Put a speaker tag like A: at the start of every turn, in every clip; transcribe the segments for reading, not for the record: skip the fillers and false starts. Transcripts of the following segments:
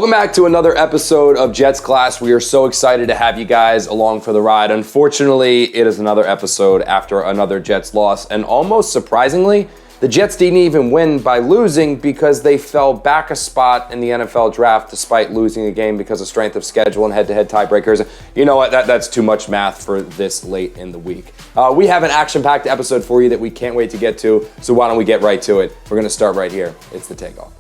A: Welcome back to another episode of Jets Class. We are so excited to have you guys along for the ride. Unfortunately, it is another episode after another Jets loss, and almost surprisingly, the Jets didn't even win by losing because they fell back a spot in the NFL draft despite losing a game because of strength of schedule and head-to-head tiebreakers. You know what? That's too much math for this late in the week. We have an action-packed episode for you that we can't wait to get to, so why don't we get right to it? We're going to start right here. It's the takeoff.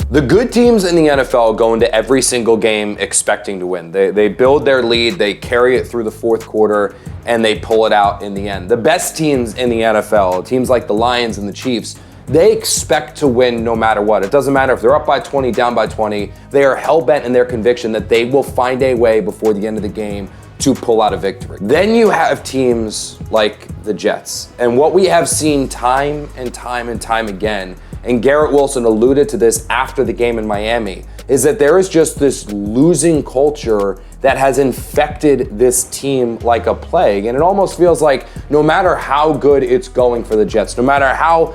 A: The good teams in the NFL go into every single game expecting to win. They build their lead, they carry it through the fourth quarter, and they pull it out in the end. The best teams in the NFL, teams like the Lions and the Chiefs, they expect to win no matter what. It doesn't matter if they're up by 20, down by 20. They are hell-bent in their conviction that they will find a way before the end of the game to pull out a victory. Then you have teams like the Jets. And what we have seen time and time again, and Garrett Wilson alluded to this after the game in Miami, is that there is just this losing culture that has infected this team like a plague. And it almost feels like no matter how good it's going for the Jets, no matter how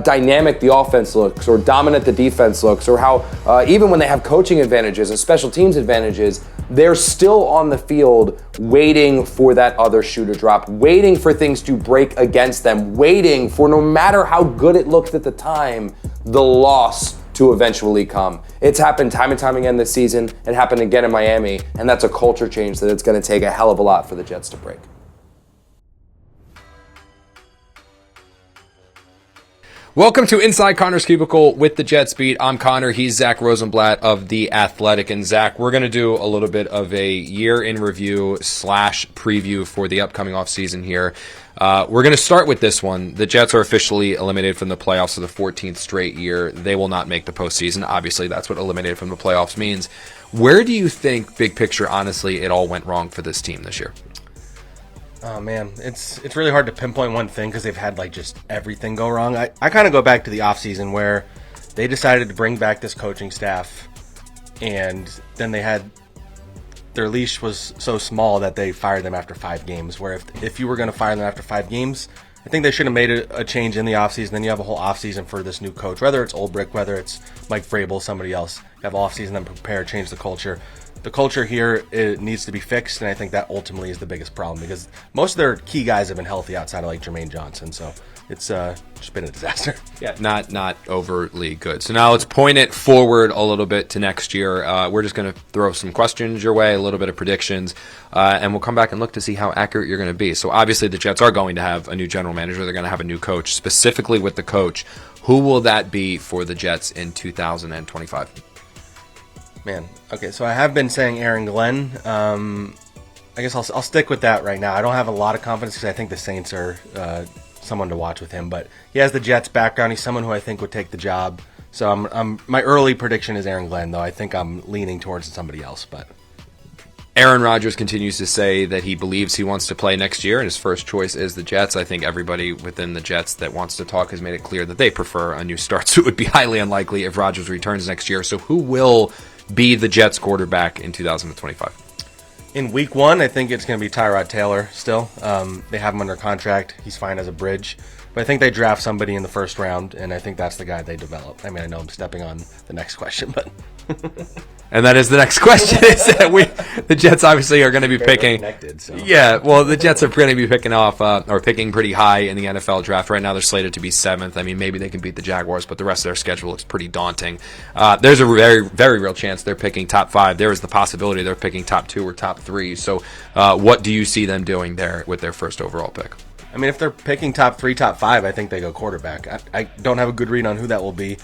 A: dynamic the offense looks or dominant the defense looks, or how even when they have coaching advantages and special teams advantages, they're still on the field waiting for that other shoe to drop, waiting for things to break against them, waiting for, no matter how good it looked at the time, the loss to eventually come. It's happened time and time again this season. It happened again in Miami, and that's a culture change that it's going to take a hell of a lot for the Jets to break.
B: Welcome to Inside Connor's Cubicle with the Jets Beat. I'm Connor. He's Zach Rosenblatt of The Athletic. And Zach, we're going to do a little bit of a year in review / preview for the upcoming offseason here. We're going to start with this one. The Jets are officially eliminated from the playoffs for the 14th straight year. They will not make the postseason. Obviously, that's what eliminated from the playoffs means. Where do you think, big picture, honestly, it all went wrong for this team this year?
C: Oh man, it's really hard to pinpoint one thing because they've had like just everything go wrong. I kind of go back to the offseason where they decided to bring back this coaching staff, and then they had their leash was so small that they fired them after 5 games. Where if you were going to fire them after 5 games, I think they should have made a change in the offseason. Then you have a whole offseason for this new coach, whether it's Olbrich, whether it's Mike Vrabel, somebody else. You have offseason, then prepare, change the culture. The culture here, it needs to be fixed, and I think that ultimately is the biggest problem because most of their key guys have been healthy outside of like Jermaine Johnson, so it's just been a disaster.
B: Yeah, not overly good. So now let's point it forward a little bit to next year. We're just going to throw some questions your way, a little bit of predictions, and we'll come back and look to see how accurate you're going to be. So obviously the Jets are going to have a new general manager. They're going to have a new coach. Specifically with the coach, who will that be for the Jets in 2025?
C: Man, okay, so I have been saying Aaron Glenn. I guess I'll stick with that right now. I don't have a lot of confidence because I think the Saints are someone to watch with him, but he has the Jets background. He's someone who I think would take the job. So my early prediction is Aaron Glenn, though I think I'm leaning towards somebody else. But
B: Aaron Rodgers continues to say that he believes he wants to play next year, and his first choice is the Jets. I think everybody within the Jets that wants to talk has made it clear that they prefer a new start, so it would be highly unlikely if Rodgers returns next year. So who will be the Jets quarterback in 2025?
C: In week 1, I think it's going to be Tyrod Taylor still. They have him under contract. He's fine as a bridge. But I think they draft somebody in the first round, and I think that's the guy they develop. I mean, I know I'm stepping on the next question, but...
B: And that is the next question. Is that the Jets obviously are going to be picking.
C: Connected, so.
B: Yeah, well, the Jets are going to be picking off or picking pretty high in the NFL draft. Right now, they're slated to be 7th. I mean, maybe they can beat the Jaguars, but the rest of their schedule looks pretty daunting. There's a very, very real chance they're picking top 5. There is the possibility they're picking top 2 or top 3. So, what do you see them doing there with their first overall pick?
C: I mean, if they're picking top 3, top 5, I think they go quarterback. I don't have a good read on who that will be.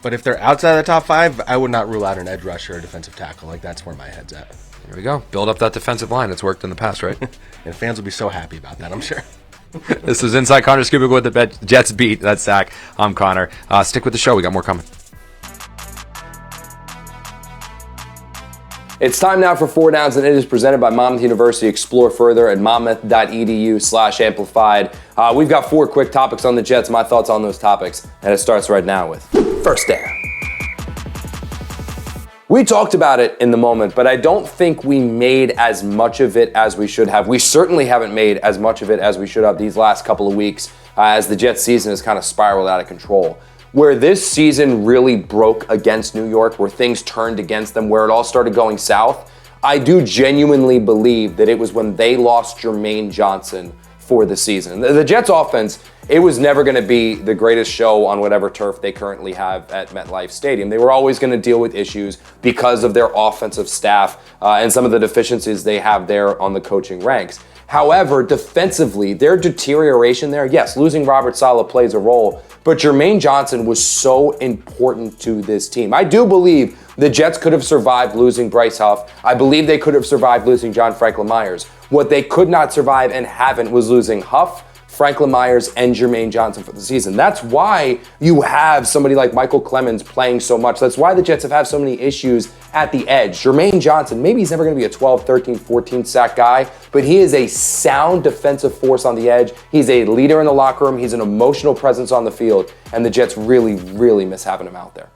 C: But if they're outside of the top 5, I would not rule out an edge rusher or defensive tackle. Like, that's where my head's at.
B: There we go. Build up that defensive line. It's worked in the past, right?
C: And fans will be so happy about that, I'm sure.
B: This is Inside Connor's Cubicle with the Jets Beat. That's Zach. I'm Connor. Stick with the show. We got more coming.
A: It's time now for 4 Downs, and it is presented by Monmouth University. Explore further at monmouth.edu/amplified. We've got 4 quick topics on the Jets, my thoughts on those topics, and it starts right now with First Down. We talked about it in the moment, but I don't think we made as much of it as we should have. We certainly haven't made as much of it as we should have these last couple of weeks as the Jets season has kind of spiraled out of control. where this season really broke against New York, where things turned against them, where it all started going south, I do genuinely believe that it was when they lost Jermaine Johnson for the season. The Jets offense, it was never going to be the greatest show on whatever turf they currently have at MetLife Stadium. They were always going to deal with issues because of their offensive staff and some of the deficiencies they have there on the coaching ranks. However, defensively, their deterioration there, yes, losing Robert Saleh plays a role, but Jermaine Johnson was so important to this team. I do believe the Jets could have survived losing Bryce Huff. I believe they could have survived losing John Franklin Myers. What they could not survive and haven't was losing Huff, Franklin Myers, and Jermaine Johnson for the season. That's why you have somebody like Michael Clemens playing so much. That's why the Jets have had so many issues at the edge. Jermaine Johnson, maybe he's never going to be a 12, 13, 14 sack guy, but he is a sound defensive force on the edge. He's a leader in the locker room. He's an emotional presence on the field, and the Jets really, really miss having him out there.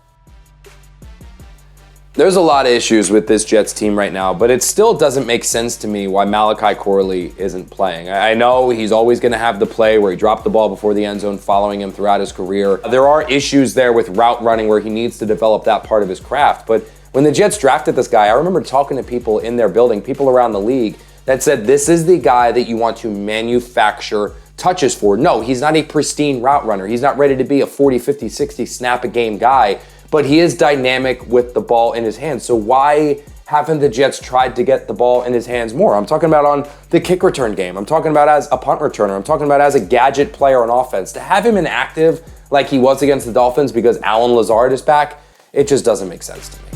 A: There's a lot of issues with this Jets team right now, but it still doesn't make sense to me why Malachi Corley isn't playing. I know he's always going to have the play where he dropped the ball before the end zone, following him throughout his career. There are issues there with route running where he needs to develop that part of his craft. But when the Jets drafted this guy, I remember talking to people in their building, people around the league, that said this is the guy that you want to manufacture touches for. No, he's not a pristine route runner. He's not ready to be a 40, 50, 60 snap a game guy. But he is dynamic with the ball in his hands. So why haven't the Jets tried to get the ball in his hands more? I'm talking about on the kick return game. I'm talking about as a punt returner. I'm talking about as a gadget player on offense. To have him inactive like he was against the Dolphins because Allen Lazard is back, it just doesn't make sense to me.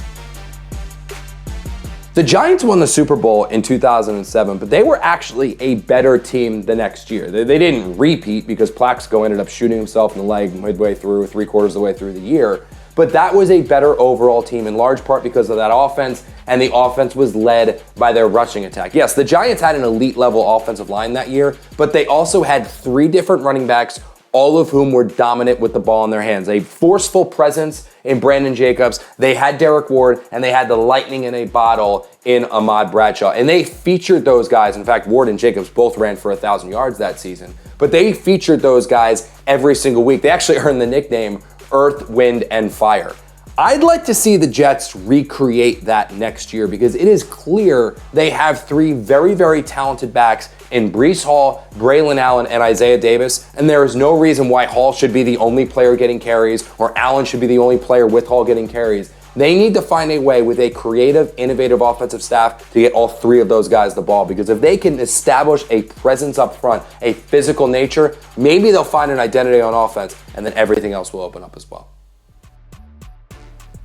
A: The Giants won the Super Bowl in 2007, but they were actually a better team the next year. They didn't repeat because Plaxico ended up shooting himself in the leg midway through, 3/4 of the way through the year. But that was a better overall team in large part because of that offense, and the offense was led by their rushing attack. Yes, the Giants had an elite level offensive line that year, but they also had 3 different running backs, all of whom were dominant with the ball in their hands. A forceful presence in Brandon Jacobs. They had Derek Ward, and they had the lightning in a bottle in Ahmad Bradshaw. And they featured those guys. In fact, Ward and Jacobs both ran for 1,000 yards that season. But they featured those guys every single week. They actually earned the nickname Earth, Wind, and Fire. I'd like to see the Jets recreate that next year because it is clear they have 3 very, very talented backs in Breece Hall, Braylon Allen, and Isaiah Davis, and there is no reason why Hall should be the only player getting carries or Allen should be the only player with Hall getting carries. They need to find a way with a creative, innovative offensive staff to get all 3 of those guys the ball, because if they can establish a presence up front, a physical nature, maybe they'll find an identity on offense, and then everything else will open up as well.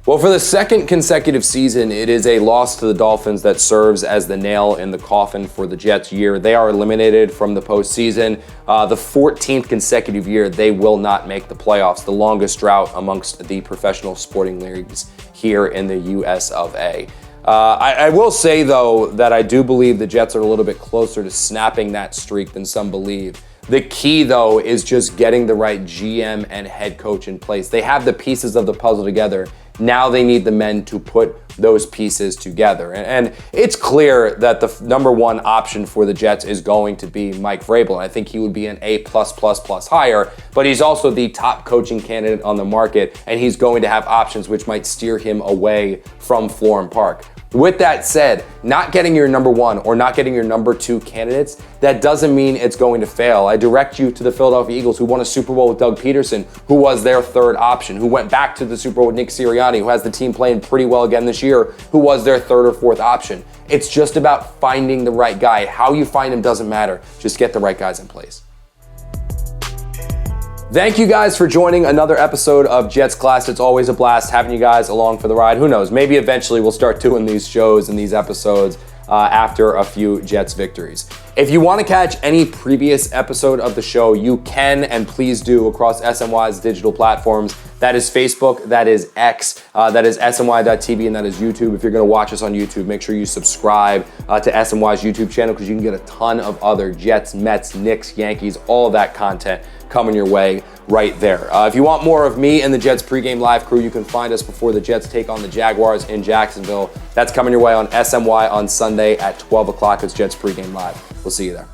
A: Well, for the second consecutive season, it is a loss to the Dolphins that serves as the nail in the coffin for the Jets' year. They are eliminated from the postseason. The 14th consecutive year, they will not make the playoffs, the longest drought amongst the professional sporting leagues here in the US of A. I will say, though, that I do believe the Jets are a little bit closer to snapping that streak than some believe. The key, though, is just getting the right GM and head coach in place. They have the pieces of the puzzle together. Now they need the men to put those pieces together. And it's clear that the number one option for the Jets is going to be Mike Vrabel. I think he would be an A+++ hire, but he's also the top coaching candidate on the market, and he's going to have options which might steer him away from Florham Park. With that said, not getting your number 1 or not getting your number 2 candidates, that doesn't mean it's going to fail. I direct you to the Philadelphia Eagles, who won a Super Bowl with Doug Peterson, who was their 3rd option, who went back to the Super Bowl with Nick Sirianni, who has the team playing pretty well again this year, who was their 3rd or 4th option. It's just about finding the right guy. How you find him doesn't matter. Just get the right guys in place. Thank you guys for joining another episode of Jets Class. It's always a blast having you guys along for the ride. Who knows? Maybe eventually we'll start doing these shows and these episodes after a few Jets victories. If you want to catch any previous episode of the show, you can and please do across SNY's digital platforms. That is Facebook, that is X, that is SNY.TV, and that is YouTube. If you're going to watch us on YouTube, make sure you subscribe to SNY's YouTube channel because you can get a ton of other Jets, Mets, Knicks, Yankees, all of that content coming your way right there. If you want more of me and the Jets pregame live crew, you can find us before the Jets take on the Jaguars in Jacksonville. That's coming your way on SNY on Sunday at 12 o'clock as Jets pregame live. We'll see you there.